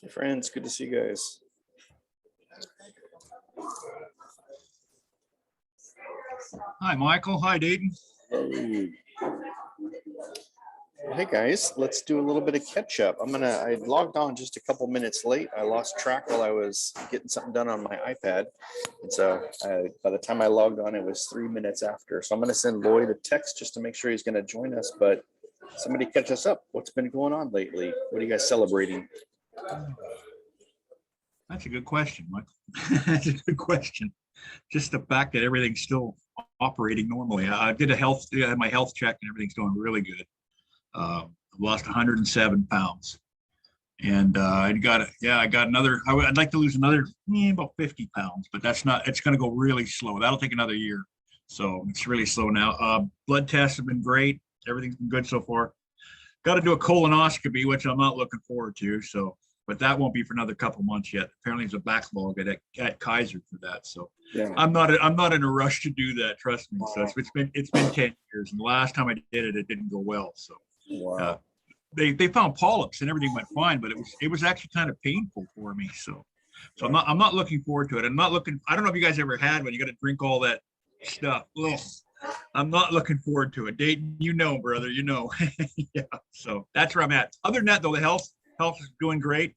Hey friends, good to see you guys. Hi, Michael. Hi, Dayton. Hey. Well, hey guys, let's do a little bit of catch up. I logged on just a couple minutes late. I lost track while I was getting something done on my iPad. And so by the time I logged on, it was 3 minutes after. So I'm going to send Lloyd a text just to make sure he's going to join us. But somebody catch us up. What's been going on lately? What are you guys celebrating? That's a good question, Michael. That's a good question. Just the fact that everything's still operating normally. I did my health check and everything's going really good. I've lost 107 pounds. And I got another, I'd like to lose another about 50 pounds, but it's going to go really slow. That'll take another year. So it's really slow now. Blood tests have been great. Everything's been good so far. Got to do a colonoscopy, which I'm not looking forward to. So, but that won't be for another couple months yet. Apparently there's a backlog at Kaiser for that. So yeah. I'm not in a rush to do that. Trust me. So it's been 10 years. And the last time I did it, it didn't go well. So wow. They found polyps and everything went fine, but it was actually kind of painful for me. So I'm not looking forward to it. I don't know if you guys ever had when you got to drink all that stuff. Ugh. I'm not looking forward to it. Dayton, brother, yeah. So that's where I'm at. Other than that, though, the health is doing great.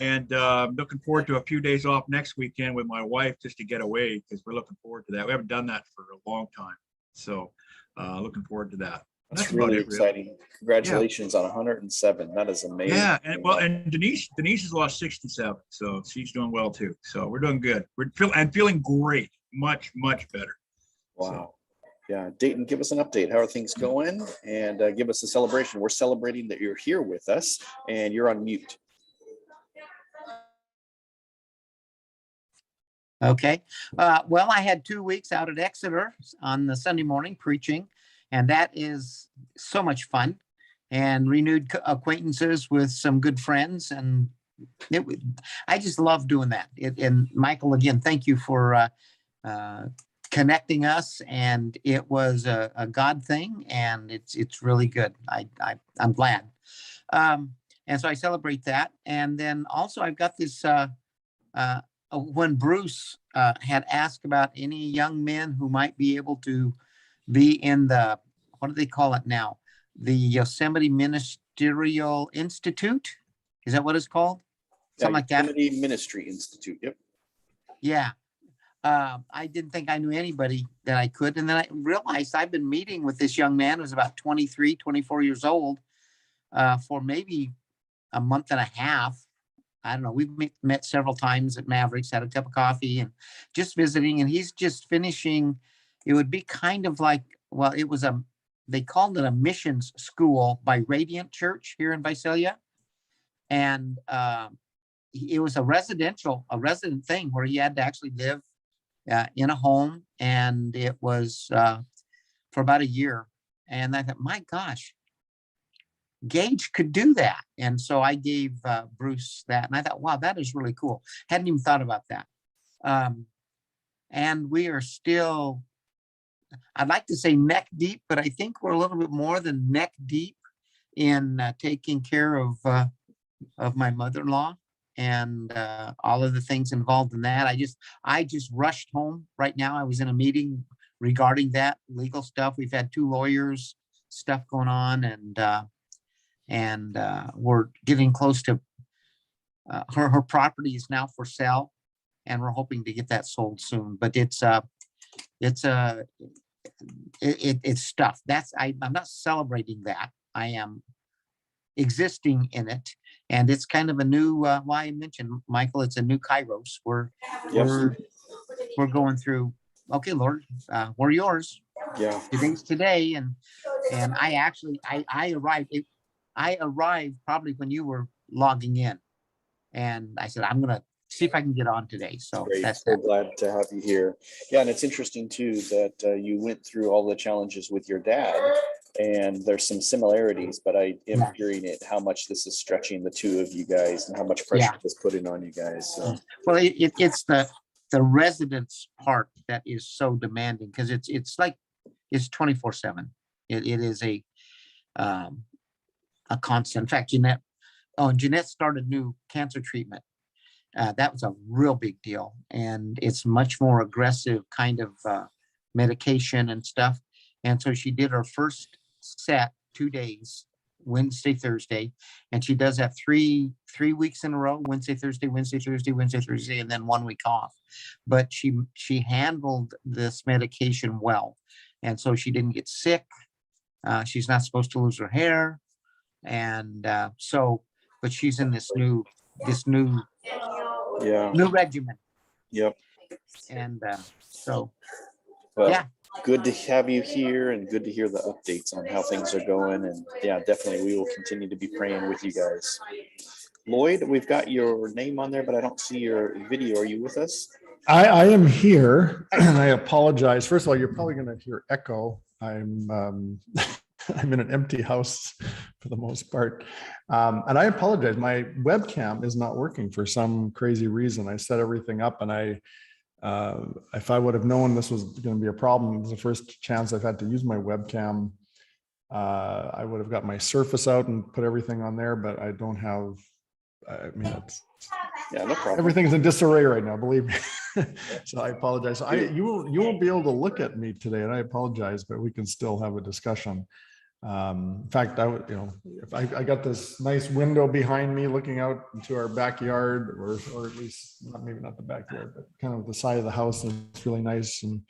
And I'm looking forward to a few days off next weekend with my wife just to get away because we're looking forward to that. We haven't done that for a long time. So looking forward to that. That's really exciting. Really. Congratulations on 107. That is amazing. Yeah, and Denise has lost 67, so she's doing well too. So we're doing good. I'm feeling great, much better. Wow. So. Yeah, Dayton, give us an update. How are things going? And give us a celebration. We're celebrating that you're here with us, and you're on mute. Okay. Well, I had 2 weeks out at Exeter on the Sunday morning preaching. And that is so much fun and renewed acquaintances with some good friends. And I just love doing that. And Michael, again, thank you for connecting us. And it was a God thing. And it's really good. I'm glad. And so I celebrate that. And then also I've got this, when Bruce had asked about any young men who might be able to be in the, what do they call it now? The Yosemite Ministerial Institute? Is that what it's called? Something like that? Yosemite Ministry Institute, yep. Yeah. I didn't think I knew anybody that I could. And then I realized I've been meeting with this young man who's about 23, 24 years old for maybe a month and a half. I don't know. We've met several times at Mavericks, had a cup of coffee and just visiting. And he's just finishing. It would be kind of like, well, they called it a missions school by Radiant Church here in Visalia. And it was a resident thing where he had to actually live in a home. And it was for about a year. And I thought, my gosh, Gage could do that. And so I gave Bruce that. And I thought, wow, that is really cool. Hadn't even thought about that. And we are still, I'd like to say neck deep, but I think we're a little bit more than neck deep in taking care of my mother-in-law and all of the things involved in that. I just rushed home right now. I was in a meeting regarding that legal stuff. We've had 2 lawyers stuff going on, and we're getting close to her property is now for sale, and we're hoping to get that sold soon. But it's stuff. I'm not celebrating that. I am existing in it, and it's kind of a new. Why I mentioned, Michael, it's a new Kairos. We're going through. Okay, Lord, we're yours. Yeah. Today's today, and I actually I arrived. I arrived probably when you were logging in, and I said I'm gonna see if I can get on today. So that's so glad to have you here. Yeah, and it's interesting too that you went through all the challenges with your dad, and there's some similarities, but I am hearing it how much this is stretching the 2 of you guys and how much pressure is putting on you guys. So. Well, it's the residence part that is so demanding because it's 24/7. It is a a constant. In fact, Jeanette started new cancer treatment. That was a real big deal. And it's much more aggressive kind of medication and stuff. And so she did her first set 2 days, Wednesday, Thursday, and she does that three weeks in a row, Wednesday, Thursday, Wednesday, Thursday, Wednesday, Thursday, and then 1 week off. But she handled this medication well. And so she didn't get sick. She's not supposed to lose her hair. And but she's in this new regimen. Yep. And so, Well, yeah. Good to have you here and good to hear the updates on how things are going. And yeah, definitely we will continue to be praying with you guys. Lloyd, we've got your name on there, but I don't see your video. Are you with us? I am here, and I apologize. First of all, you're probably going to hear echo. I'm I'm in an empty house for the most part, and I apologize. My webcam is not working for some crazy reason. I set everything up, and if I would have known this was going to be a problem, it was the first chance I've had to use my webcam. I would have got my Surface out and put everything on there, but I don't have. I mean, Yeah, no problem. Everything's in disarray right now, believe me. So I apologize. So you won't be able to look at me today, and I apologize, but we can still have a discussion. In fact, if I got this nice window behind me looking out into our backyard, or at least maybe not the backyard, but kind of the side of the house. It's really nice. And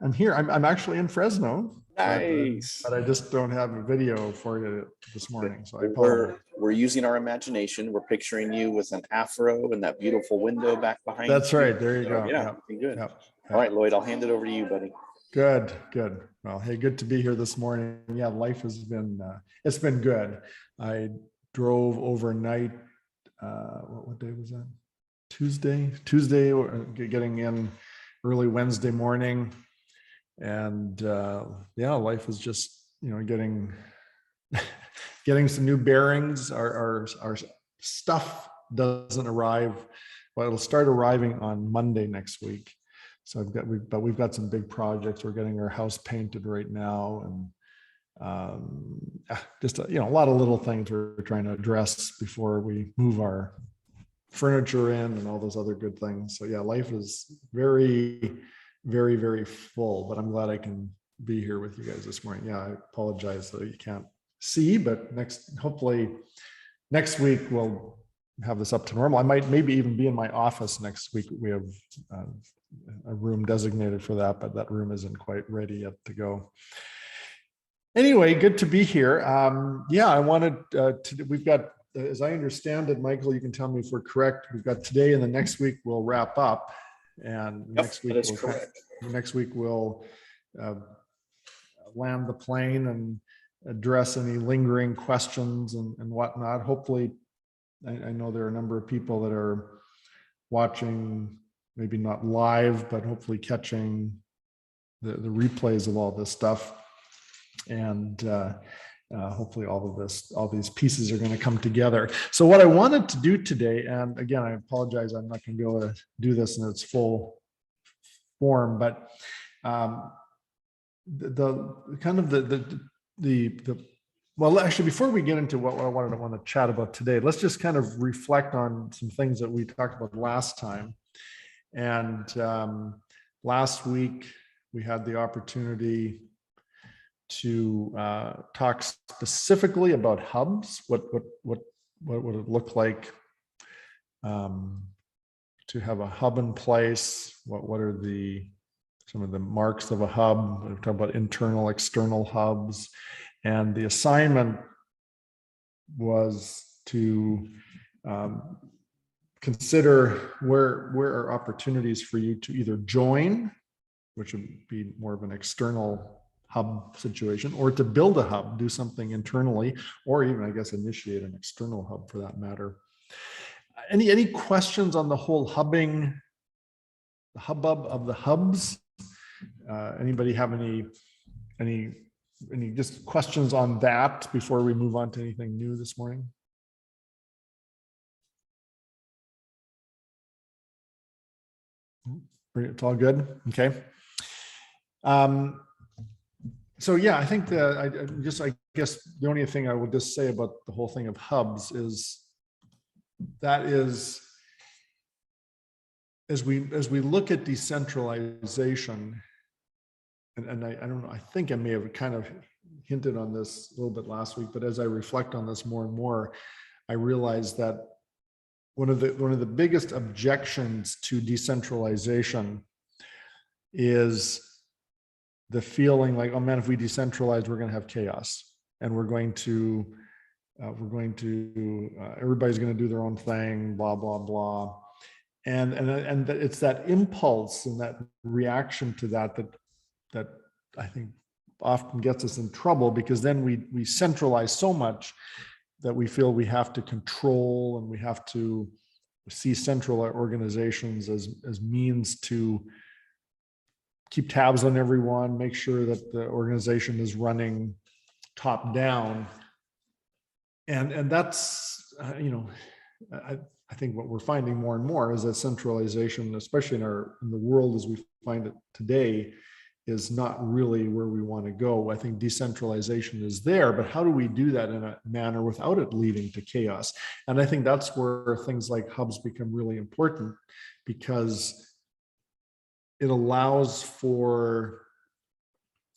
I'm here. I'm actually in Fresno. Nice. But I just don't have a video for you this morning. So I apologize. We're using our imagination. We're picturing you with an afro and that beautiful window back behind you. That's right. There you go. Yeah, good. Yep. All right, Lloyd, I'll hand it over to you, buddy. Good. Well, hey, good to be here this morning. Yeah, life has been, it's been good. I drove overnight. What day was that? Tuesday, getting in early Wednesday morning. And life is just, getting some new bearings. Our stuff doesn't arrive, but it'll start arriving on Monday next week. So we've got some big projects. We're getting our house painted right now, and just a lot of little things we're trying to address before we move our furniture in and all those other good things. So yeah, life is very, very, very full, but I'm glad I can be here with you guys this morning. Yeah, I apologize that you can't see, but hopefully next week we'll have this up to normal. I might maybe even be in my office next week. We have a room designated for that, but that room isn't quite ready yet to go. Anyway, good to be here. I wanted we've got, as I understand it, Michael, you can tell me if we're correct. We've got today and the next week we'll wrap up. And next week we'll land the plane and address any lingering questions and whatnot. Hopefully, I know there are a number of people that are watching, maybe not live, but hopefully catching the replays of all this stuff. And hopefully all these pieces are going to come together. So what I wanted to do today, and again, I apologize, I'm not going to be able to do this in its full form, but well, actually, before we get into what I want to chat about today, let's just kind of reflect on some things that we talked about last time. And last week we had the opportunity to talk specifically about hubs. What would it look like to have a hub in place? What are some of the marks of a hub? We've talked about internal, external hubs, and the assignment was to consider where are opportunities for you to either join, which would be more of an external hub situation, or to build a hub, do something internally, or even, I guess, initiate an external hub for that matter. Any questions on the whole hubbing, the hubbub of the hubs? Anybody have any just questions on that before we move on to anything new this morning? It's all good. Okay. So yeah, I think I guess the only thing I would just say about the whole thing of hubs is that is, as we look at decentralization, and I don't know, I think I may have kind of hinted on this a little bit last week, but as I reflect on this more and more, I realize that one of the biggest objections to decentralization is the feeling like, oh man, if we decentralize, we're going to have chaos, and everybody's going to do their own thing, blah blah blah, and it's that impulse and that reaction to that I think often gets us in trouble, because then we centralize so much that we feel we have to control, and we have to see central organizations as means to keep tabs on everyone, make sure that the organization is running top down. And that's, I think what we're finding more and more is that centralization, especially in the world as we find it today, is not really where we want to go. I think decentralization is there, but how do we do that in a manner without it leading to chaos? And I think that's where things like hubs become really important, because it allows for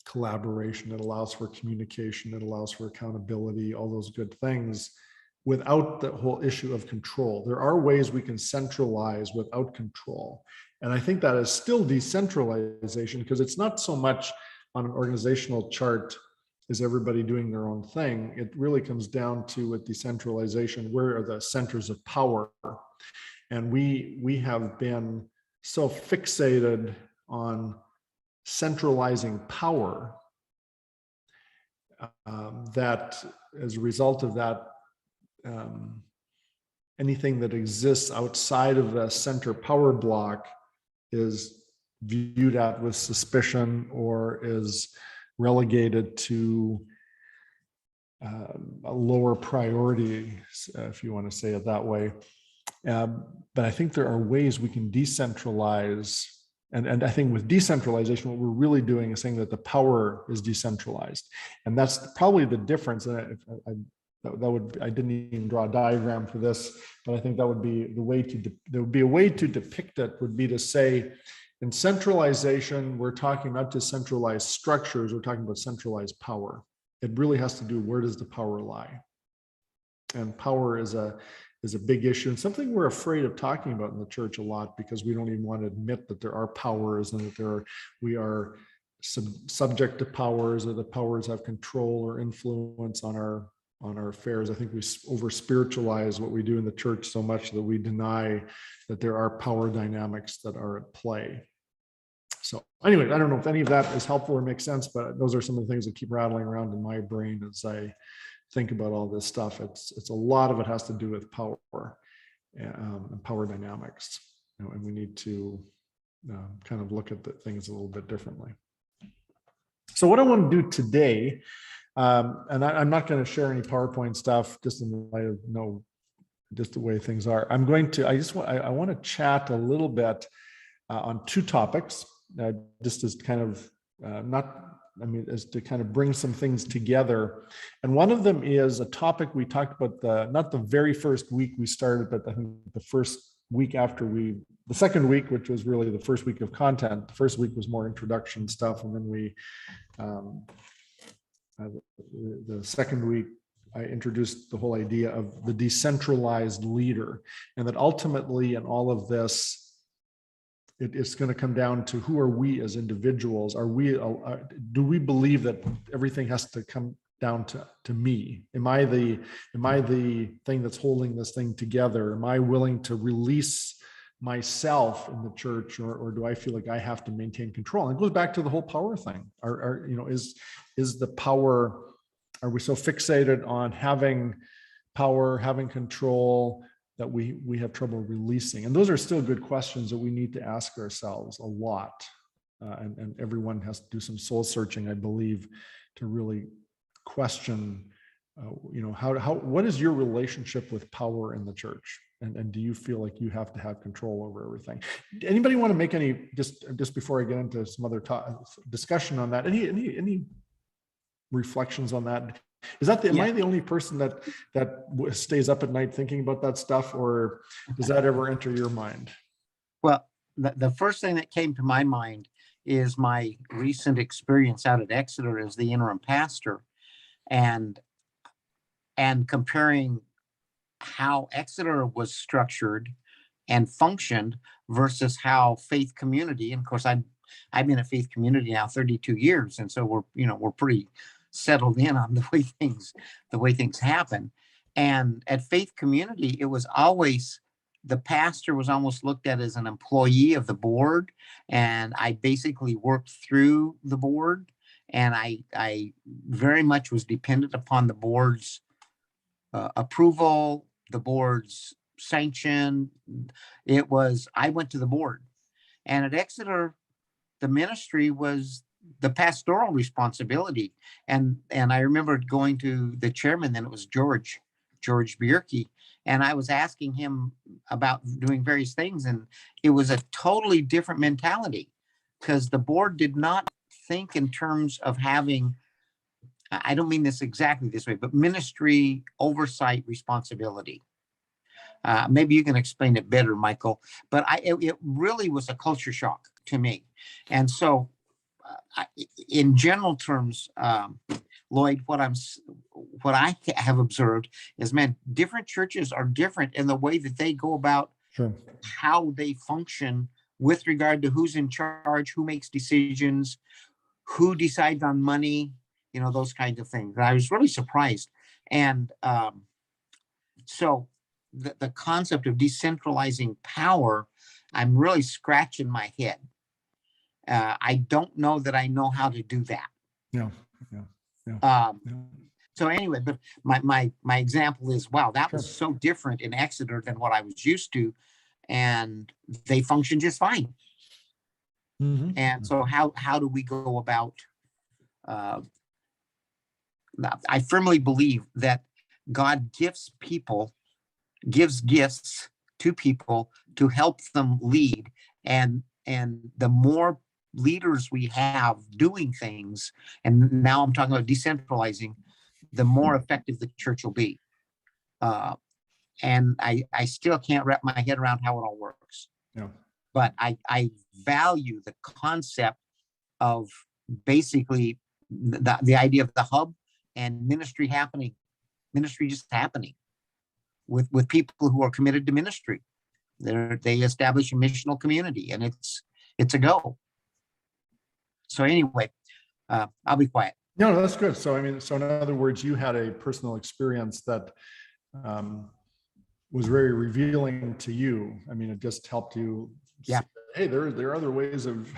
collaboration, it allows for communication, it allows for accountability, all those good things, without the whole issue of control. There are ways we can centralize without control. And I think that is still decentralization, because it's not so much on an organizational chart, is everybody doing their own thing? It really comes down to, with decentralization, where are the centers of power? And we have been so fixated on centralizing power that as a result of that, anything that exists outside of the center power block is viewed at with suspicion, or is relegated to a lower priority, if you want to say it that way. But I think there are ways we can decentralize. And I think with decentralization, what we're really doing is saying that the power is decentralized. And that's probably the difference. And I didn't even draw a diagram for this, but I think that would be the way to, there would be a way to depict it, would be to say, in centralization, we're talking not just centralized structures, we're talking about centralized power. It really has to do, where does the power lie? And power is a big issue, and something we're afraid of talking about in the church a lot, because we don't even want to admit that there are powers, and that we are subject to powers, or the powers have control or influence on our affairs. I think we over spiritualize what we do in the church so much that we deny that there are power dynamics that are at play. So anyway, I don't know if any of that is helpful or makes sense, but those are some of the things that keep rattling around in my brain as I think about all this stuff. It's a lot of it has to do with power and power dynamics, and we need to kind of look at the things a little bit differently. So what I want to do today, and I'm not going to share any PowerPoint stuff, just in light of just the way things are. I want to chat a little bit on two topics, just as kind of as to kind of bring some things together. And one of them is a topic we talked about, not the very first week we started, but I think the first week after the second week, which was really the first week of content. The first week was more introduction stuff. And then the second week, I introduced the whole idea of the decentralized leader, and that ultimately in all of this, it's going to come down to, who are we as individuals? Do we believe that everything has to come down to me? Am I the thing that's holding this thing together? Am I willing to release myself in the church, or do I feel like I have to maintain control? And it goes back to the whole power thing. Is the power, are we so fixated on having power, having control, that we have trouble releasing? And those are still good questions that we need to ask ourselves a lot. And everyone has to do some soul searching, I believe, to really question, what is your relationship with power in the church? And do you feel like you have to have control over everything? Anybody want to make any, just before I get into some other discussion on that, any reflections on that? Is that am Yeah. I the only person that stays up at night thinking about that stuff, or does that ever enter your mind? Well, the first thing that came to my mind is my recent experience out at Exeter as the interim pastor, and comparing how Exeter was structured and functioned versus how Faith Community, and of course I've been a Faith Community now 32 years, and so we're pretty settled in on the way things happen. And at Faith Community, it was always, the pastor was almost looked at as an employee of the board, and I basically worked through the board, and I very much was dependent upon the board's approval, the board's sanction. I went to the board. And at Exeter, the ministry was the pastoral responsibility. And I remember going to the chairman, then it was George Bierke, and I was asking him about doing various things. And it was a totally different mentality, because the board did not think in terms of having, I don't mean this exactly this way, but ministry oversight responsibility. Maybe you can explain it better, Michael, but it really was a culture shock to me. And so in general terms, Lloyd, what I have observed is, man, different churches are different in the way that they go about Sure. how they function with regard to who's in charge, who makes decisions, who decides on money, those kinds of things. I was really surprised. And so the concept of decentralizing power, I'm really scratching my head. I don't know that I know how to do that. Yeah. So anyway, but my example is, wow, that Sure. was so different in Exeter than what I was used to, and they function just fine. Mm-hmm. And so how do we go about? I firmly believe that God gives gifts to people to help them lead, and the more leaders we have doing things, and now I'm talking about decentralizing, the more effective the church will be. And I still can't wrap my head around how it all works. Yeah. But I value the concept of basically the idea of the hub and ministry just happening with people who are committed to ministry. They establish a missional community, and it's a go. So anyway, I'll be quiet. No, that's good. So, in other words, you had a personal experience that was very revealing to you. It just helped you Yeah. see, hey, there are other ways of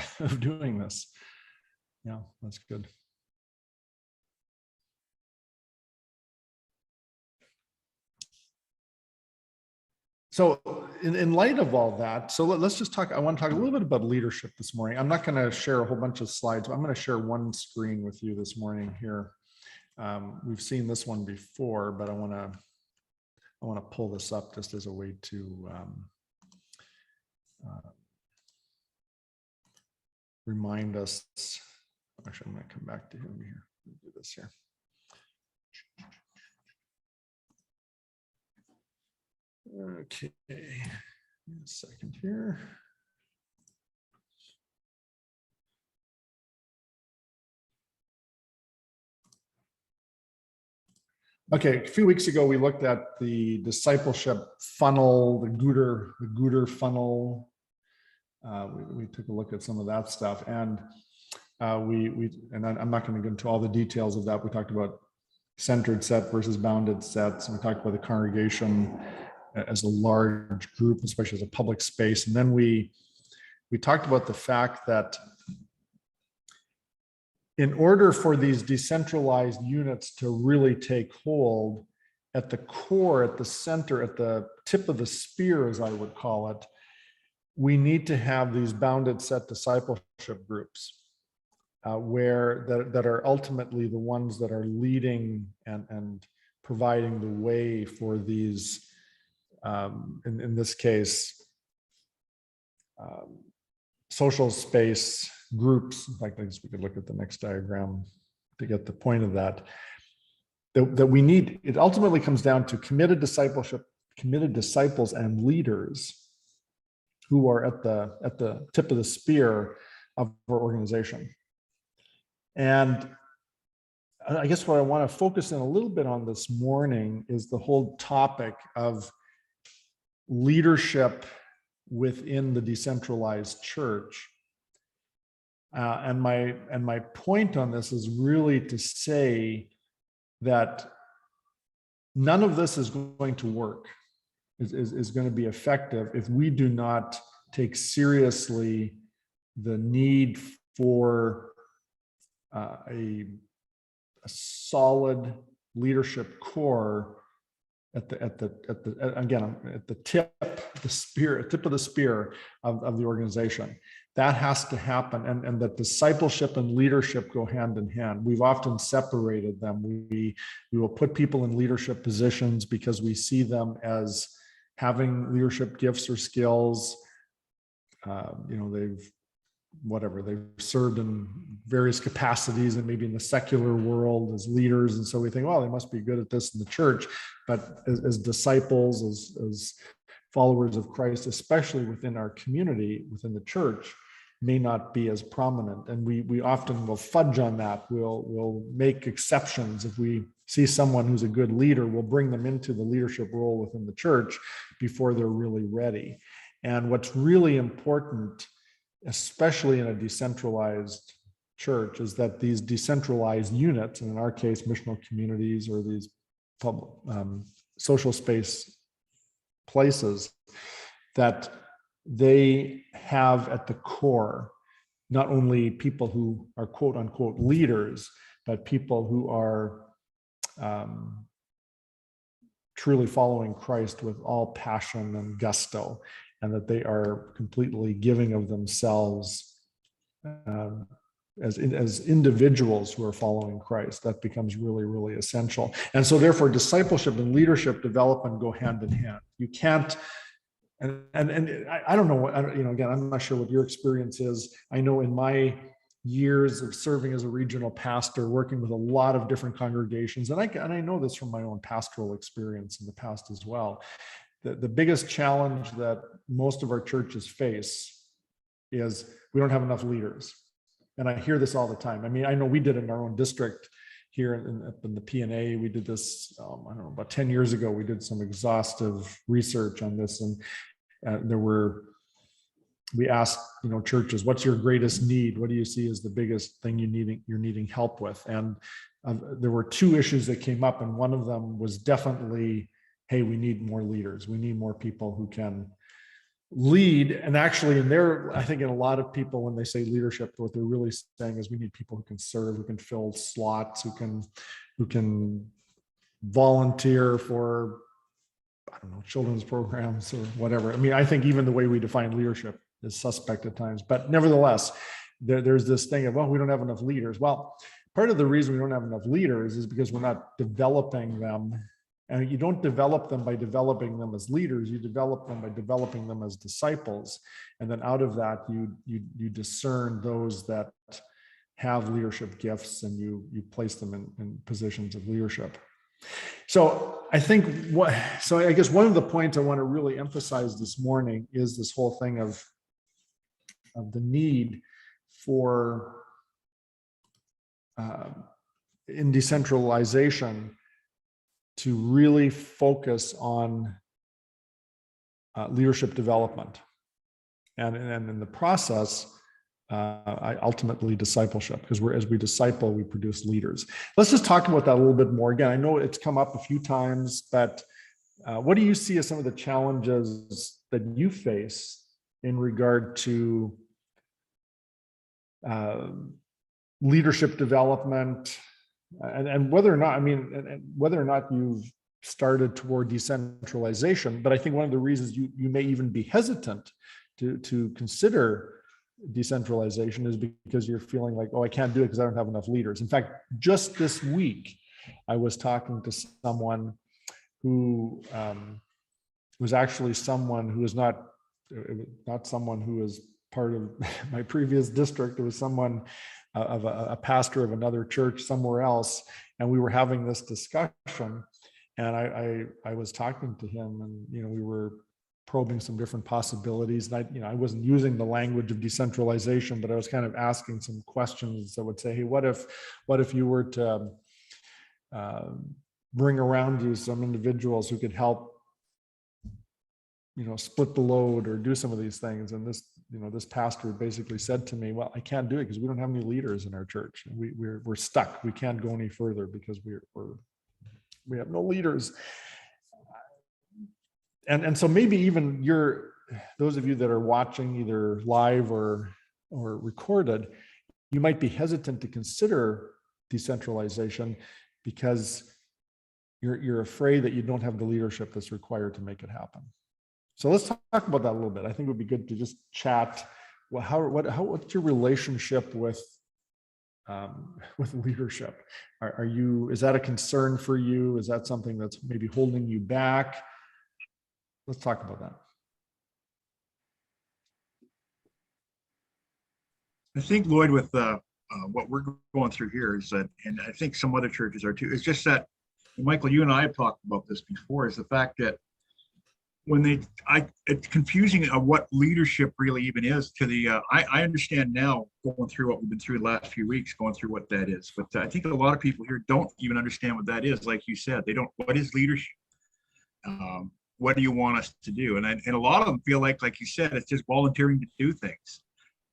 doing this. Yeah, that's good. So in light of all that, so let's just talk, I want to talk a little bit about leadership this morning. I'm not going to share a whole bunch of slides. I'm going to share one screen with you this morning here. We've seen this one before, but I want to pull this up just as a way to remind us. Actually, I'm going to come back to him here. Do this here. Okay, a second here. Okay, a few weeks ago, we looked at the discipleship funnel, the Gooder funnel. We took a look at some of that stuff, and and I'm not going to go into all the details of that. We talked about centered set versus bounded sets, and we talked about the congregation as a large group, especially as a public space. And then we talked about the fact that in order for these decentralized units to really take hold, at the core, at the center, at the tip of the spear, as I would call it, we need to have these bounded set discipleship groups that are ultimately the ones that are leading and providing the way for these, in this case, social space groups. In fact, I guess we could look at the next diagram to get the point of that. that we need. It ultimately comes down to committed discipleship, committed disciples and leaders who are at the tip of the spear of our organization. And I guess what I want to focus in a little bit on this morning is the whole topic of leadership within the decentralized church. And my point on this is really to say that none of this is going to work, is going to be effective if we do not take seriously the need for a solid leadership core at the tip of the spear of the organization. That has to happen, and that discipleship and leadership go hand in hand. We've often separated them. We will put people in leadership positions because we see them as having leadership gifts or skills. They've served in various capacities and maybe in the secular world as leaders. And so we think, well, they must be good at this in the church. But as disciples, as followers of Christ, especially within our community, within the church, may not be as prominent. And we often will fudge on that. We'll make exceptions. If we see someone who's a good leader, we'll bring them into the leadership role within the church before they're really ready. And what's really important, especially in a decentralized church, is that these decentralized units, and in our case, missional communities or these public social space places, that they have at the core not only people who are quote unquote leaders, but people who are truly following Christ with all passion and gusto, and that they are completely giving of themselves as individuals who are following Christ. That becomes really, really essential. And so therefore, discipleship and leadership development go hand in hand. You can't, and I don't know what, again, I'm not sure what your experience is. I know in my years of serving as a regional pastor, working with a lot of different congregations, and I know this from my own pastoral experience in the past as well, the biggest challenge that most of our churches face is we don't have enough leaders. And I hear this all the time. I mean, I know we did in our own district here in the P&A, we did this, I don't know, about 10 years ago, we did some exhaustive research on this. And we asked, churches, what's your greatest need? What do you see as the biggest thing you're needing help with? And there were two issues that came up. And one of them was definitely, hey, we need more leaders. We need more people who can lead. And actually I think in a lot of people, when they say leadership, what they're really saying is we need people who can serve, who can fill slots, who can volunteer for, I don't know, children's programs or whatever. I mean, I think even the way we define leadership is suspect at times, but nevertheless, there's this thing of, well, we don't have enough leaders. Well, part of the reason we don't have enough leaders is because we're not developing them. And you don't develop them by developing them as leaders, you develop them by developing them as disciples. And then out of that, you discern those that have leadership gifts and you place them in positions of leadership. So I guess one of the points I want to really emphasize this morning is this whole thing of the need for in decentralization to really focus on leadership development, and in the process, ultimately discipleship, because as we disciple, we produce leaders. Let's just talk about that a little bit more. Again, I know it's come up a few times, but what do you see as some of the challenges that you face in regard to leadership development? And whether or not you've started toward decentralization, but I think one of the reasons you may even be hesitant to consider decentralization is because you're feeling like, oh, I can't do it because I don't have enough leaders. In fact, just this week, I was talking to someone who was actually someone who is not someone who is part of my previous district. It was someone a pastor of another church somewhere else, and we were having this discussion, and I was talking to him, and we were probing some different possibilities. And I wasn't using the language of decentralization, but I was kind of asking some questions that would say, hey, what if you were to bring around you some individuals who could help, split the load or do some of these things. And this pastor basically said to me, well, I can't do it because we don't have any leaders in our church. We're stuck. We can't go any further because we have no leaders. And so maybe even those of you that are watching either live or recorded, you might be hesitant to consider decentralization because you're afraid that you don't have the leadership that's required to make it happen. So let's talk about that a little bit. I think it would be good to just chat. Well, what's your relationship with leadership? Is that a concern for you? Is that something that's maybe holding you back? Let's talk about that. I think, Lloyd, with what we're going through here is that, and I think some other churches are too, it's just that, Michael, you and I have talked about this before, is the fact that it's confusing what leadership really even is to the, I understand now, going through what we've been through the last few weeks, going through what that is. But I think a lot of people here don't even understand what that is. Like you said, what is leadership? What do you want us to do? And a lot of them feel like you said, it's just volunteering to do things.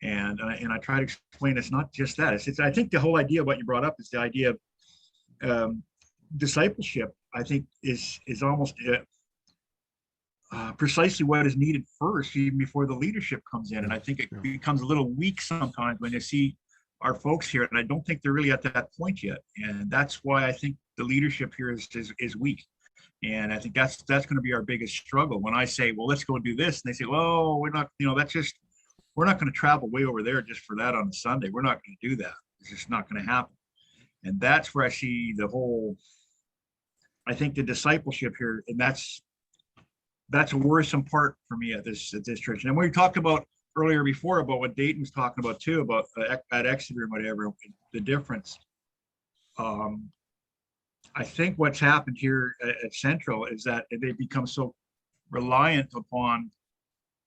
And I try to explain it's not just that. I think the whole idea of what you brought up is the idea of discipleship, I think is almost precisely what is needed first, even before the leadership comes in. And I think it becomes a little weak sometimes when you see our folks here, and I don't think they're really at that point yet. And that's why I think the leadership here is weak. And I think that's going to be our biggest struggle. When I say, well, let's go do this, and they say, well, we're not, we're not going to travel way over there just for that on a Sunday. We're not going to do that. It's just not going to happen. And that's where I see I think the discipleship here, and that's a worrisome part for me at this church. And we talked about earlier before about what Dayton was talking about too, about at Exeter and whatever, the difference. I think what's happened here at Central is that they become so reliant upon,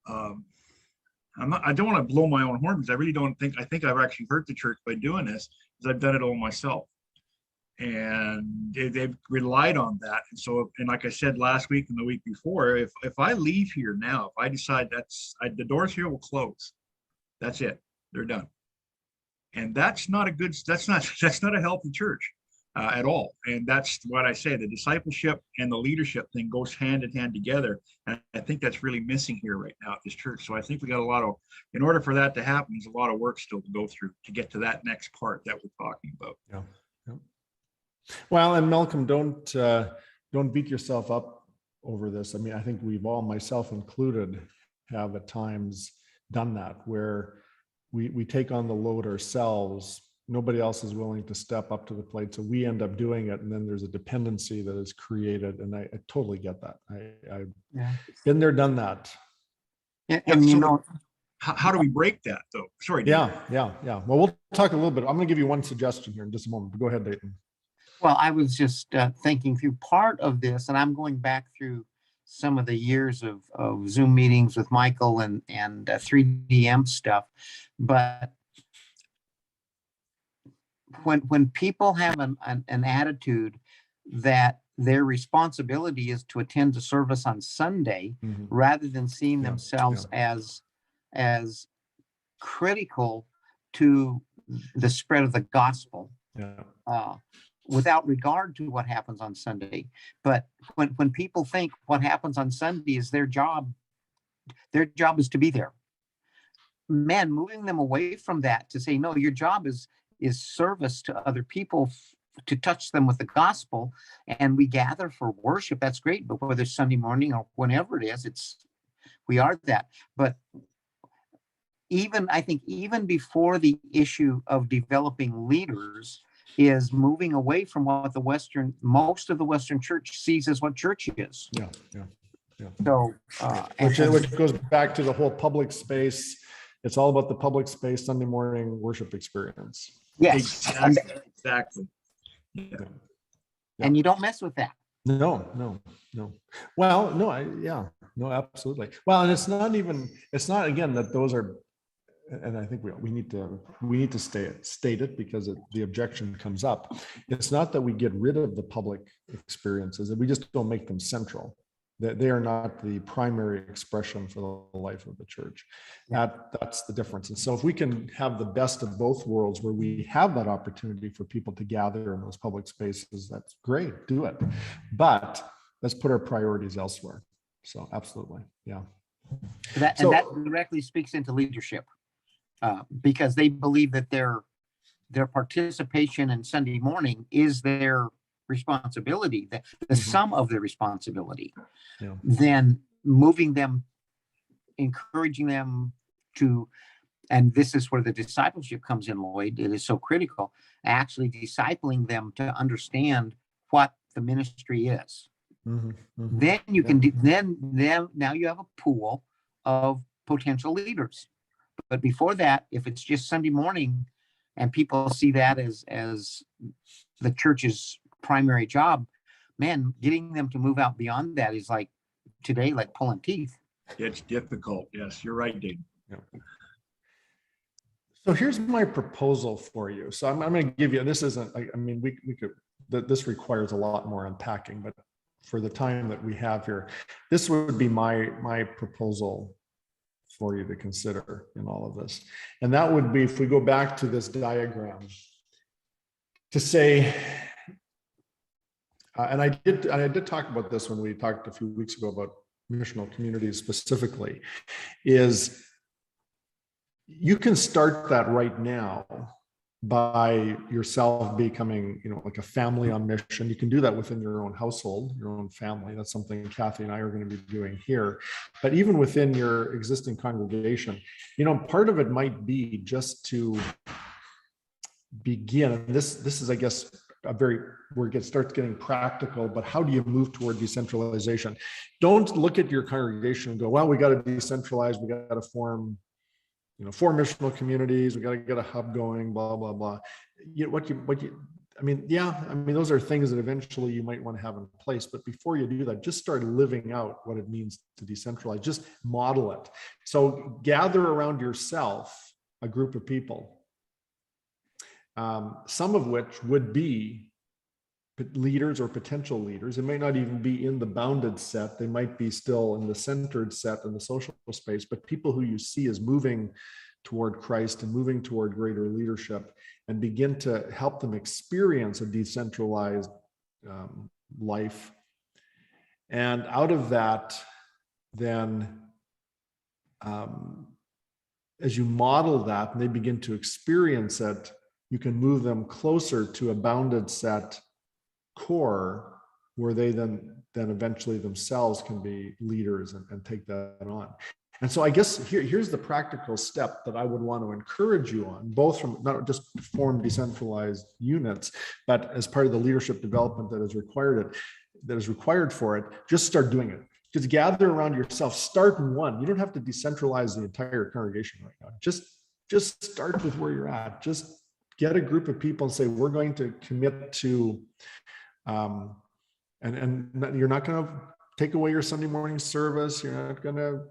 I don't want to blow my own horn because I think I've actually hurt the church by doing this, because I've done it all myself. And they've relied on that. And so, and like I said last week and the week before, if I leave here now, if I decide the doors here will close, that's it, they're done. And that's not a healthy church at all. And that's what I say, the discipleship and the leadership thing goes hand in hand together. And I think that's really missing here right now at this church. So I think we got in order for that to happen, there's a lot of work still to go through to get to that next part that we're talking about. Yeah. Well, and Malcolm, don't beat yourself up over this. I mean, I think we've all, myself included, have at times done that, where we take on the load ourselves. Nobody else is willing to step up to the plate, so we end up doing it, and then there's a dependency that is created. And I totally get that. I've been there, done that. Yeah, and how do we break that though? Sorry. Dave. Yeah. Well, we'll talk a little bit. I'm going to give you one suggestion here in just a moment, but go ahead, Dayton. Well, I was just thinking through part of this, and I'm going back through some of the years of Zoom meetings with Michael and 3DM stuff. But when people have an attitude that their responsibility is to attend to service on Sunday, rather than seeing themselves as critical to the spread of the gospel, without regard to what happens on Sunday. But when people think what happens on Sunday is their job is to be there. Man, moving them away from that to say, no, your job is service to other people, to touch them with the gospel. And we gather for worship. That's great. But whether it's Sunday morning or whenever it is, we are that. But I think even before the issue of developing leaders is moving away from what most of the Western church sees as what church is. Yeah. So, which goes back to the whole public space. It's all about the public space Sunday morning worship experience. Yes. Exactly. Yeah. And you don't mess with that. No. Well, no, no, absolutely. Well, and it's not again that those are, and I think we need to state it because the objection comes up. It's not that we get rid of the public experiences, that we just don't make them central. That they are not the primary expression for the life of the church. That's the difference. And so if we can have the best of both worlds where we have that opportunity for people to gather in those public spaces, that's great, do it. But let's put our priorities elsewhere. So absolutely. Yeah. And that directly speaks into leadership, because they believe that their participation in Sunday morning is their responsibility, the sum of their responsibility. Yeah. Then moving them, encouraging them to, and this is where the discipleship comes in, Lloyd. It is so critical, actually discipling them to understand what the ministry is. Then you can then now you have a pool of potential leaders. But before that, if it's just Sunday morning and people see that as the church's primary job, man, getting them to move out beyond that is like today, like pulling teeth. It's difficult. Yes, you're right, Dave. Yeah. So here's my proposal for you. So I'm going to give you, this isn't, I mean, we could, this requires a lot more unpacking, but for the time that we have here, this would be my proposal for you to consider in all of this. And that would be, if we go back to this diagram, to say, and I did talk about this when we talked a few weeks ago about missional communities specifically, is you can start that right now by yourself becoming, like a family on mission. You can do that within your own household, your own family. That's something Kathy and I are going to be doing here. But even within your existing congregation, part of it might be just to begin. And this is, I guess, where it starts getting practical, but how do you move toward decentralization? Don't look at your congregation and go, well, we got to decentralize, we got to form 4 missional communities, we got to get a hub going, blah, blah, blah. Those are things that eventually you might want to have in place. But before you do that, just start living out what it means to decentralize. Just model it. So gather around yourself a group of people, some of which would be leaders or potential leaders. It may not even be in the bounded set. They might be still in the centered set in the social space, but people who you see as moving toward Christ and moving toward greater leadership, and begin to help them experience a decentralized life. And out of that, then as you model that and they begin to experience it, you can move them closer to a bounded set core where they then eventually themselves can be leaders and take that on. And so I guess here's the practical step that I would want to encourage you on, both from not just form decentralized units, but as part of the leadership development that is required for it, just start doing it. Just gather around yourself, start in one. You don't have to decentralize the entire congregation right now. Just start with where you're at. Just get a group of people and say, we're going to commit to, and you're not going to take away your Sunday morning service. You're not going to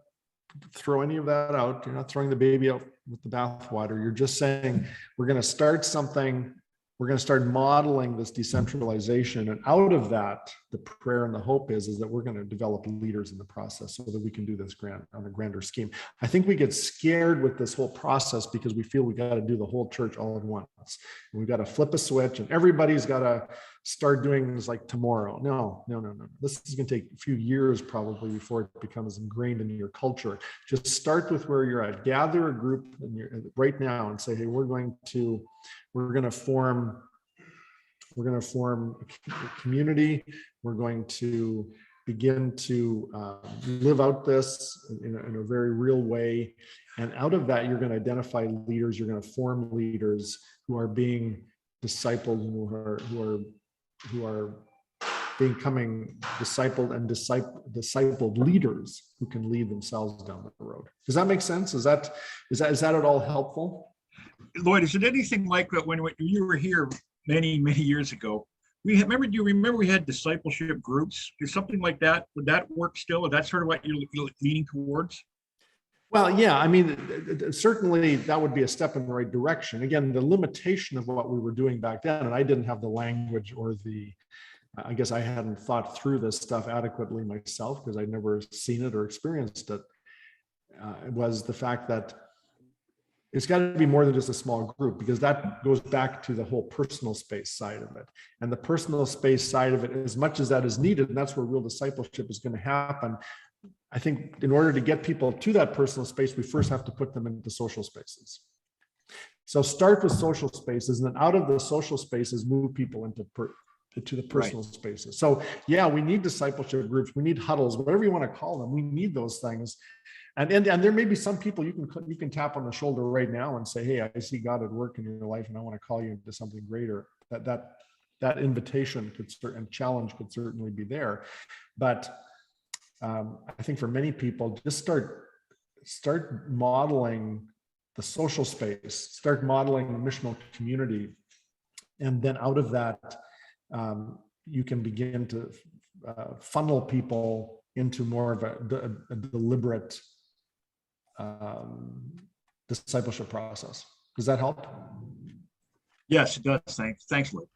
throw any of that out. You're not throwing the baby out with the bathwater. You're just saying, we're going to start something. We're going to start modeling this decentralization. And out of that, the prayer and the hope is that we're going to develop leaders in the process so that we can do this on a grander scheme. I think we get scared with this whole process because we feel we got to do the whole church all at once. And we've got to flip a switch and everybody's got to start doing this like tomorrow. No. This is going to take a few years probably before it becomes ingrained in your culture. Just start with where you're at. Gather a group right now and say, hey, we're going to form a community. We're going to begin to live out this in a very real way. And out of that, you're going to identify leaders. You're going to form leaders who are being discipled and who are becoming discipled and discipled leaders who can lead themselves down the road. Does that make sense? Is that at all helpful? Lloyd, is it anything like that when you were here many, many years ago? Do you remember we had discipleship groups or something like that? Would that work still? Is that sort of what you're leaning towards? Well, yeah, I mean, certainly that would be a step in the right direction. Again, the limitation of what we were doing back then, and I didn't have the language or I guess I hadn't thought through this stuff adequately myself because I'd never seen it or experienced it, was the fact that it's got to be more than just a small group, because that goes back to the whole personal space side of it. And the personal space side of it, as much as that is needed, and that's where real discipleship is going to happen. I think in order to get people to that personal space, we first have to put them into social spaces. So start with social spaces, and then out of the social spaces, move people into the personal spaces. So yeah, we need discipleship groups, we need huddles, whatever you want to call them. We need those things. And there may be some people you can tap on the shoulder right now and say, hey, I see God at work in your life, and I want to call you into something greater. That invitation and challenge could certainly be there. But I think for many people, just start modeling the social space, start modeling the missional community, and then out of that, you can begin to funnel people into more of a deliberate discipleship process. Does that help? Yes, it does. Thanks, Lloyd.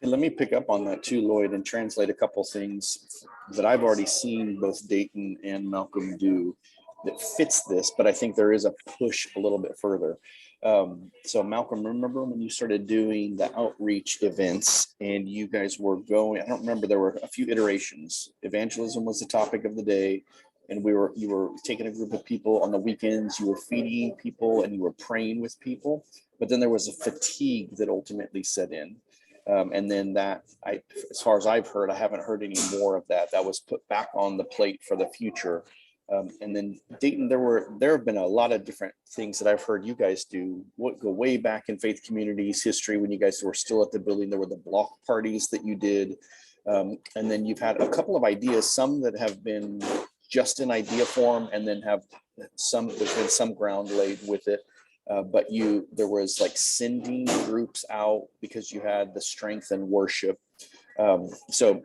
And let me pick up on that too, Lloyd, and translate a couple things that I've already seen both Dayton and Malcolm do that fits this, but I think there is a push a little bit further. So Malcolm, remember when you started doing the outreach events and you guys were going, I don't remember, there were a few iterations. Evangelism was the topic of the day. And you were taking a group of people on the weekends, you were feeding people and you were praying with people, but then there was a fatigue that ultimately set in. And then as far as I've heard, I haven't heard any more of that. That was put back on the plate for the future. And then Dayton, there have been a lot of different things that I've heard you guys do. Go way back in Faith Communities history when you guys were still at the building. There were the block parties that you did. And then you've had a couple of ideas, some that have been just in idea form, and then there's been some ground laid with it. But there was like sending groups out because you had the strength and worship. So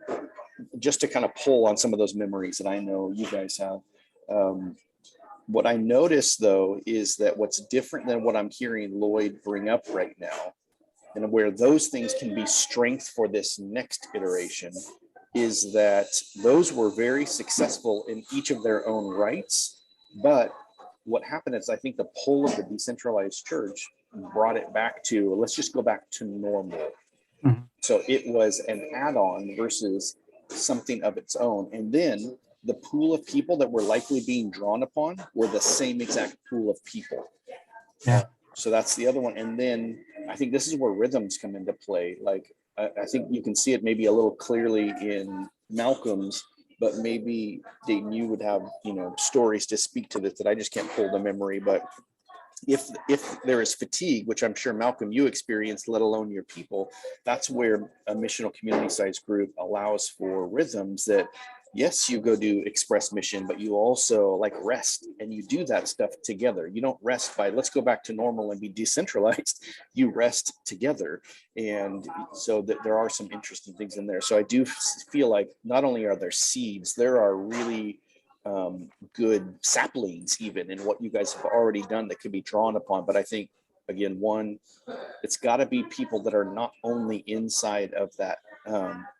just to kind of pull on some of those memories that I know you guys have. What I noticed though, is that what's different than what I'm hearing Lloyd bring up right now, and where those things can be strength for this next iteration, is that those were very successful in each of their own rights. But what happened is I think the pull of the decentralized church brought it back to, let's just go back to normal. Mm-hmm. So it was an add-on versus something of its own. And then the pool of people that were likely being drawn upon were the same exact pool of people. Yeah. So that's the other one. And then I think this is where rhythms come into play. Like, I think you can see it maybe a little clearly in Malcolm's, but maybe Dayton, you would have, stories to speak to this that I just can't pull the memory. But if there is fatigue, which I'm sure Malcolm, you experienced, let alone your people, that's where a missional community sized group allows for rhythms that, yes, you go do express mission, but you also like rest, and you do that stuff together. You don't rest by let's go back to normal and be decentralized. You rest together. And so that there are some interesting things in there. So I do feel like not only are there seeds, there are really good saplings even in what you guys have already done that could be drawn upon. But I think, again, one, it's got to be people that are not only inside of that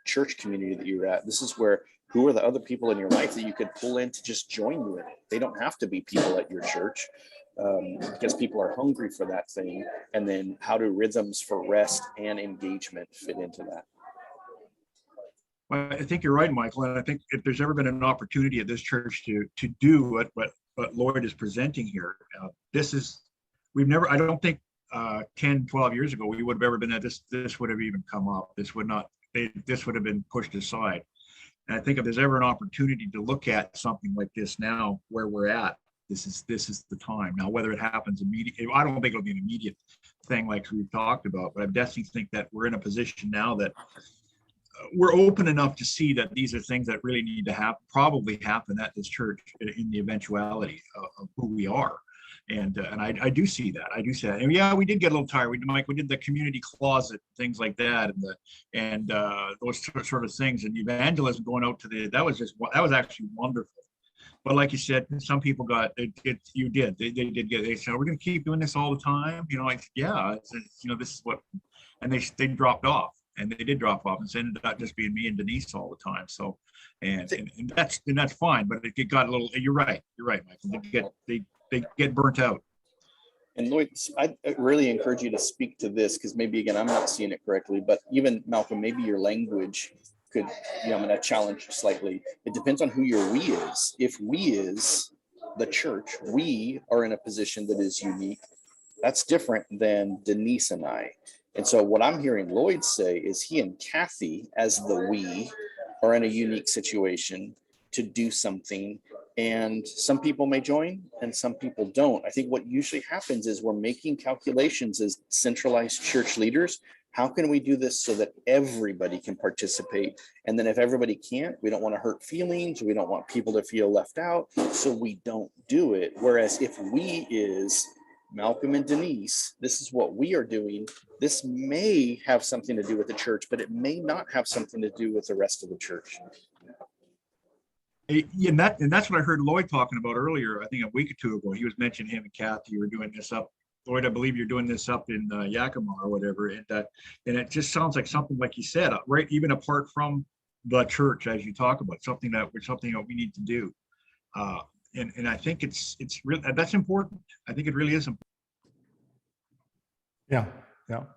church community that you're at. This is where, who are the other people in your life that you could pull in to just join you in it? They don't have to be people at your church, because people are hungry for that thing. And then how do rhythms for rest and engagement fit into that? Well, I think you're right, Michael. And I think if there's ever been an opportunity at this church to do what Lloyd is presenting here, I don't think 10, 12 years ago, we would have ever been at this would have even come up. This would have been pushed aside. And I think if there's ever an opportunity to look at something like this now, where we're at, this is the time. Now, whether it happens immediately, I don't think it'll be an immediate thing like we've talked about, but I definitely think that we're in a position now that we're open enough to see that these are things that really need to probably happen at this church in the eventuality of who we are. And I do see that. I do see that. And yeah, we did get a little tired. We did the community closet, things like that, and those sort of things. And evangelism going out to that was actually wonderful. But like you said, some people got it. You did. They did get. They said, "We're going to keep doing this all the time." Like yeah, this is what, and they dropped off, and they did drop off, and it ended up just being me and Denise all the time. So, and that's fine. But it got a little. You're right, Michael. They get burnt out. And Lloyd, I really encourage you to speak to this, because maybe again I'm not seeing it correctly, but even Malcolm, maybe your language could, I'm going to challenge you slightly. It depends on who your we is. If we is the church, we are in a position that is unique. That's different than Denise and I. And so what I'm hearing Lloyd say is he and Kathy, as the we, are in a unique situation to do something. And some people may join and some people don't. I think what usually happens is we're making calculations as centralized church leaders. How can we do this so that everybody can participate? And then if everybody can't, we don't want to hurt feelings. We don't want people to feel left out. So we don't do it. Whereas if we is Malcolm and Denise, this is what we are doing. This may have something to do with the church, but it may not have something to do with the rest of the church. And that's what I heard Lloyd talking about earlier. I think a week or two ago, he was mentioning him and Kathy were doing this up. Lloyd, I believe you're doing this up in Yakima or whatever, and it just sounds like something like you said, right? Even apart from the church, as you talk about, something that we need to do, and I think it's really that's important. I think it really is important. Yeah.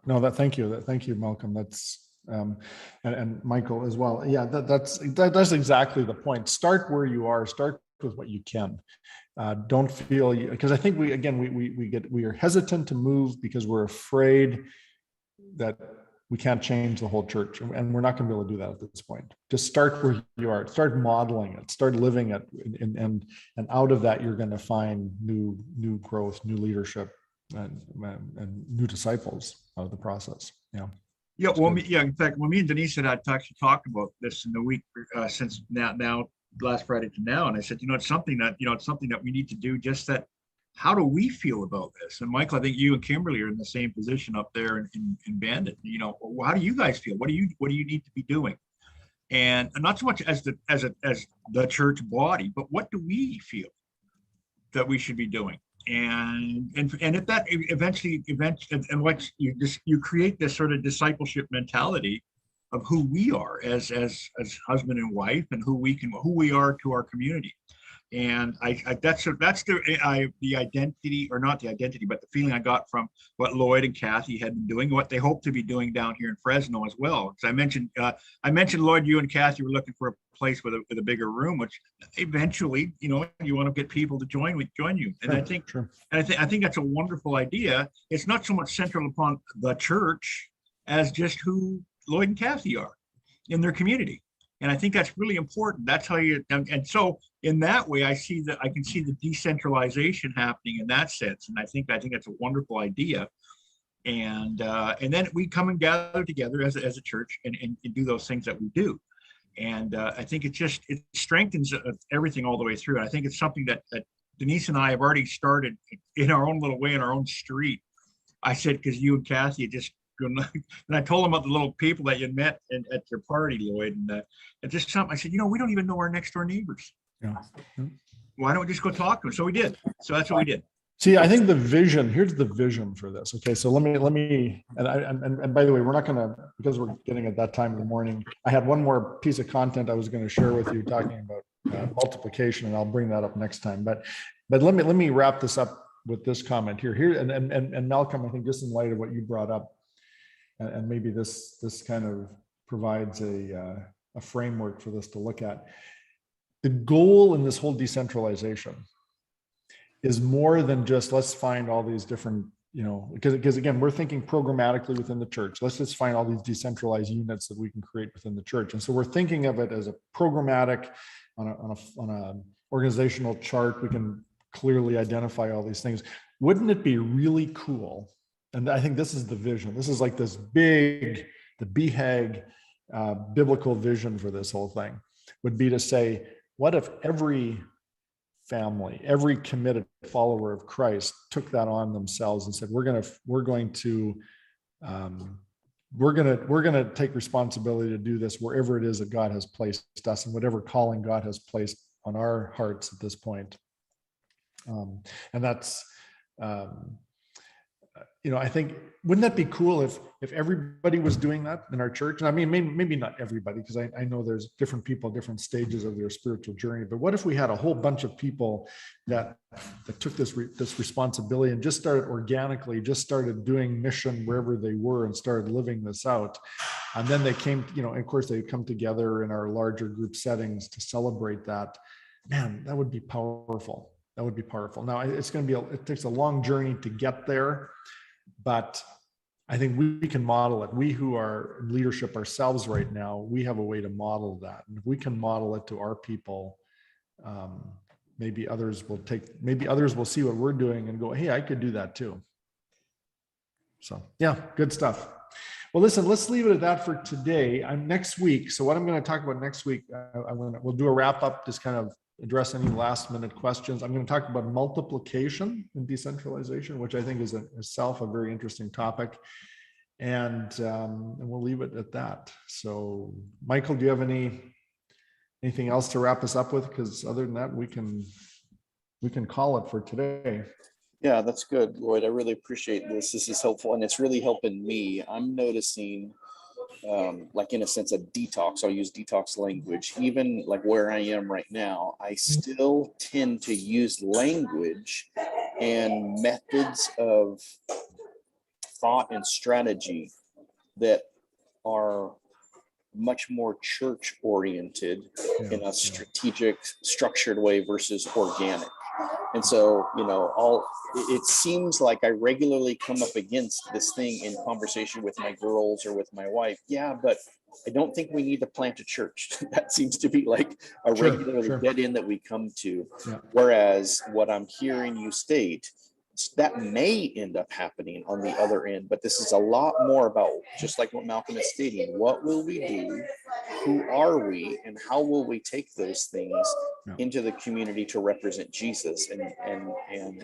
No, thank you, Malcolm. That's and Michael as well. Yeah, that's exactly the point. Start where you are. Start with what you can. Don't feel, because I think we are hesitant to move because we're afraid that we can't change the whole church, and we're not going to be able to do that at this point. Just start where you are. Start modeling it. Start living it, and out of that, you're going to find new growth, new leadership, and new disciples out of the process. Yeah. Yeah. Well, in fact, when me and Denise had actually talked about this in the week since now last Friday to now, and I said, it's something that we need to do. Just that, how do we feel about this? And Michael, I think you and Kimberly are in the same position up there in Bandit. How do you guys feel? What do you need to be doing? And not so much as the church body, but what do we feel that we should be doing? And if that eventually and what you create this sort of discipleship mentality of who we are as husband and wife, and who we are to our community. And that's the identity, or not the identity, but the feeling I got from what Lloyd and Kathy had been doing, what they hope to be doing down here in Fresno as well. Because I mentioned Lloyd, you and Kathy were looking for a place with a bigger room, which eventually, you want to get people to join you. And I think that's a wonderful idea. It's not so much central upon the church as just who Lloyd and Kathy are in their community. And I think that's really important. That's how and so in that way, I can see the decentralization happening in that sense. And I think that's a wonderful idea. And then we come and gather together as a church and do those things that we do. And I think it strengthens everything all the way through. And I think it's something that Denise and I have already started in our own little way in our own street. I said, because you and Kathy just, and I told them about the little people that you met at your party, Lloyd, and just something. I said, we don't even know our next door neighbors. Yeah. Why don't we just go talk to them? So we did. So that's what we did. See, I think here's the vision for this. Okay, so let me, and by the way, we're not going to, because we're getting at that time in the morning, I had one more piece of content I was going to share with you talking about multiplication, and I'll bring that up next time. But let me wrap this up with this comment here. And Malcolm, I think just in light of what you brought up, and maybe this kind of provides a framework for this to look at. The goal in this whole decentralization is more than just let's find all these different, because again, we're thinking programmatically within the church. Let's just find all these decentralized units that we can create within the church. And so we're thinking of it as a programmatic on a organizational chart. We can clearly identify all these things. Wouldn't it be really cool? And I think this is the vision. This is like this big, the BHAG biblical vision for this whole thing would be to say, what if every family. Every committed follower of Christ took that on themselves and said, we're going to take responsibility to do this wherever it is that God has placed us and whatever calling God has placed on our hearts at this point. And that's, I think, wouldn't that be cool if everybody was doing that in our church? And I mean, maybe not everybody, because I know there's different people, different stages of their spiritual journey. But what if we had a whole bunch of people that took this responsibility and just started doing mission wherever they were and started living this out? And then they came, of course, they come together in our larger group settings to celebrate that. Man, that would be powerful. That would be powerful. Now, it takes a long journey to get there, but I think we can model it. We who are in leadership ourselves right now, we have a way to model that. And if we can model it to our people, maybe others will see what we're doing and go, hey, I could do that too. So yeah, good stuff. Well, listen, let's leave it at that for today. Next week. So what I'm going to talk about next week, we'll do a wrap up, just kind of address any last minute questions. I'm going to talk about multiplication and decentralization, which I think is itself a very interesting topic. And we'll leave it at that. So Michael, do you have anything else to wrap us up with? Because other than that, we can call it for today. Yeah, that's good, Lloyd. I really appreciate this. This is helpful, and it's really helping me. I'm noticing like in a sense, a detox. I'll use detox language. Even like where I am right now, I still tend to use language and methods of thought and strategy that are much more church oriented in a strategic, structured way versus organic. And so, it seems like I regularly come up against this thing in conversation with my girls or with my wife. Yeah, but I don't think we need to plant a church. That seems to be like a regularly dead end that we come to. Yeah. Whereas what I'm hearing you state, that may end up happening on the other end, but this is a lot more about, just like what Malcolm is stating, what will we do, who are we, and how will we take those things into the community to represent Jesus, and in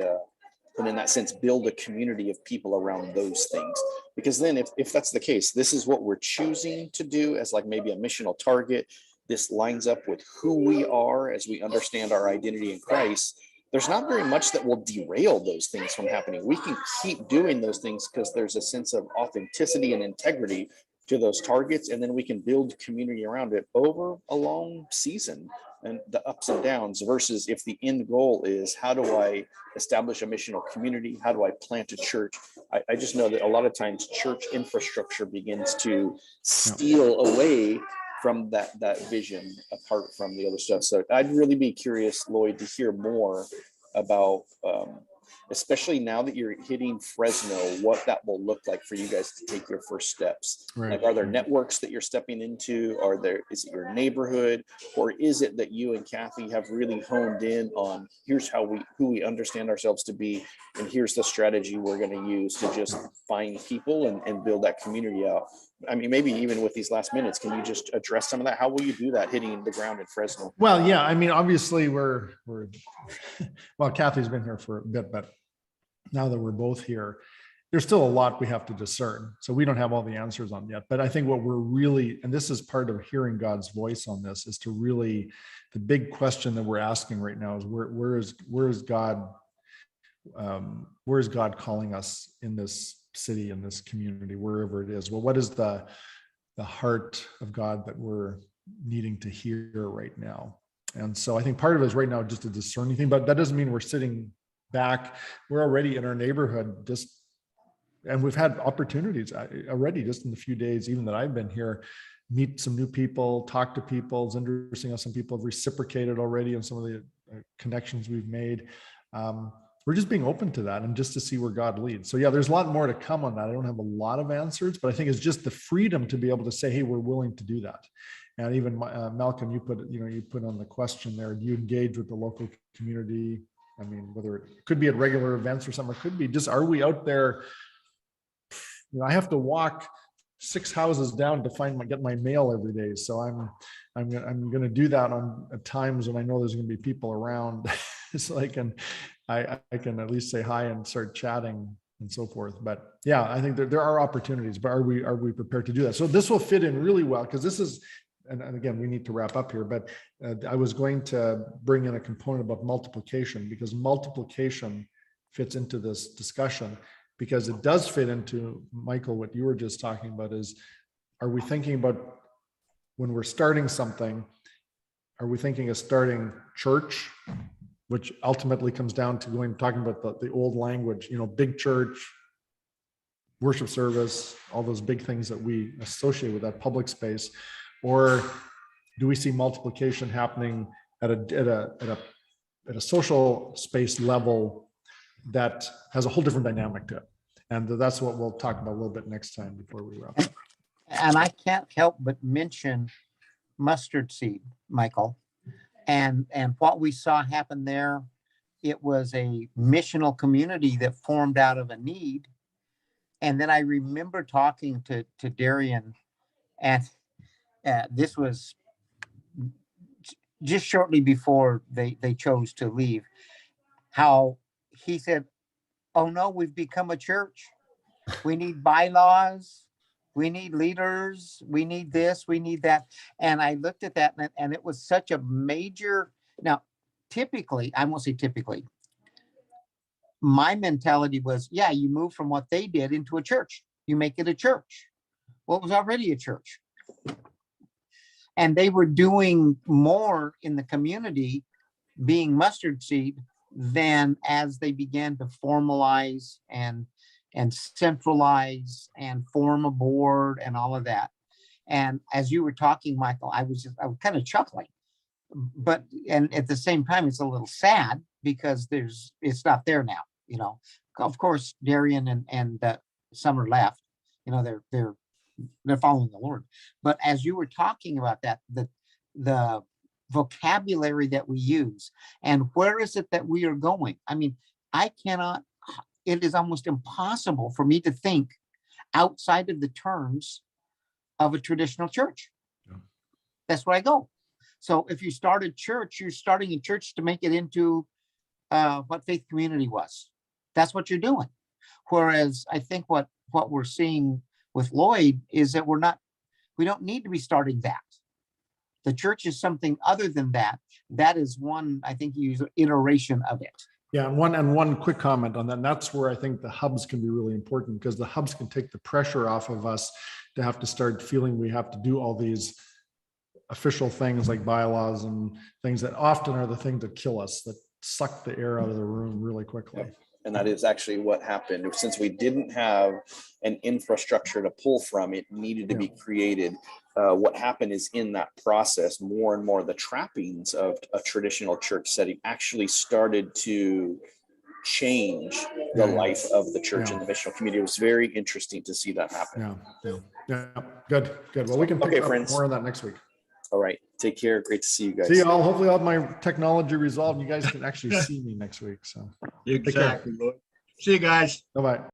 that sense build a community of people around those things. Because then if that's the case, this is what we're choosing to do as like maybe a missional target. This lines up with who we are as we understand our identity in Christ. There's not very much that will derail those things from happening. We can keep doing those things because there's a sense of authenticity and integrity to those targets, and then we can build community around it over a long season and the ups and downs, versus if the end goal is, how do I establish a missional community? How do I plant a church? I just know that a lot of times church infrastructure begins to steal away from that vision apart from the other stuff. So I'd really be curious, Lloyd, to hear more about, especially now that you're hitting Fresno, what that will look like for you guys to take your first steps. Right. Like, are there networks that you're stepping into? Is it your neighborhood? Or is it that you and Kathy have really honed in on, here's who we understand ourselves to be, and here's the strategy we're going to use to just find people and build that community out? I mean, maybe even with these last minutes, can you just address some of that? How will you do that hitting the ground in Fresno? Well, yeah, I mean, obviously well, Kathy's been here for a bit, but now that we're both here, there's still a lot we have to discern. So we don't have all the answers on yet, but I think what we're really, and this is part of hearing God's voice on this, is to really, the big question that we're asking right now is where is God calling us in this city, in this community, wherever it is? Well, what is the heart of God that we're needing to hear right now? And so I think part of it is right now just a discerning thing, but that doesn't mean we're sitting back. We're already in our neighborhood, and we've had opportunities already just in the few days, even that I've been here, meet some new people, talk to people. It's interesting how some people have reciprocated already on some of the connections we've made. We're just being open to that and just to see where God leads. So yeah, there's a lot more to come on that. I don't have a lot of answers, but I think it's just the freedom to be able to say, hey, we're willing to do that. And even Malcolm, you put on the question there, do you engage with the local community? I mean, whether it could be at regular events or something, it could be just, are we out there? I have to walk 6 houses down to get my mail every day. So I'm going to do that at times when I know there's going to be people around. so I can at least say hi and start chatting and so forth. But yeah, I think there are opportunities, but are we prepared to do that? So this will fit in really well, because this is, and again, we need to wrap up here, but I was going to bring in a component about multiplication, because multiplication fits into this discussion, because it does fit into, Michael, what you were just talking about is, are we thinking about when we're starting something, are we thinking of starting church, which ultimately comes down to talking about the old language, big church, worship service, all those big things that we associate with that public space? Or do we see multiplication happening at a social space level that has a whole different dynamic to it? And that's what we'll talk about a little bit next time before we wrap up. And I can't help but mention mustard seed, Michael, and what we saw happen there. It was a missional community that formed out of a need. And then I remember talking to Darian, and this was just shortly before they chose to leave, how he said, oh no, we've become a church. We need bylaws. We need leaders. We need this, we need that. And I looked at that, and it was such a major, now, typically, I won't say typically, my mentality was, yeah, you move from what they did into a church. You make it a church. Well, it was already a church. And they were doing more in the community, being mustard seed, than as they began to formalize and centralize and form a board and all of that. And as you were talking, Michael, I was kind of chuckling, but, and at the same time, it's a little sad because it's not there now, of course, Darian and Summer left, they're following the Lord. But as you were talking about that, the vocabulary that we use and where is it that we are going? I mean, it is almost impossible for me to think outside of the terms of a traditional church. Yeah. That's where I go. So if you start a church, you're starting a church to make it into what Faith Community was. That's what you're doing. Whereas I think what we're seeing with Lloyd is that we don't need to be starting that. The church is something other than that. That is one, I think you use iteration of it. Yeah, and one quick comment on that. And that's where I think the hubs can be really important, because the hubs can take the pressure off of us to have to start feeling we have to do all these official things like bylaws and things that often are the things that kill us, that suck the air out of the room really quickly. Yep. And that is actually what happened. Since we didn't have an infrastructure to pull from, it needed to be created. What happened is, in that process, more and more the trappings of a traditional church setting actually started to change the life of the church and the missional community. It was very interesting to see that happen. Yeah. Good. Well, we can pick up more on that next week. All right. Take care. Great to see you guys. See you all. Hopefully I'll have my technology resolved. You guys can actually see me next week. So exactly. See you guys. Bye-bye.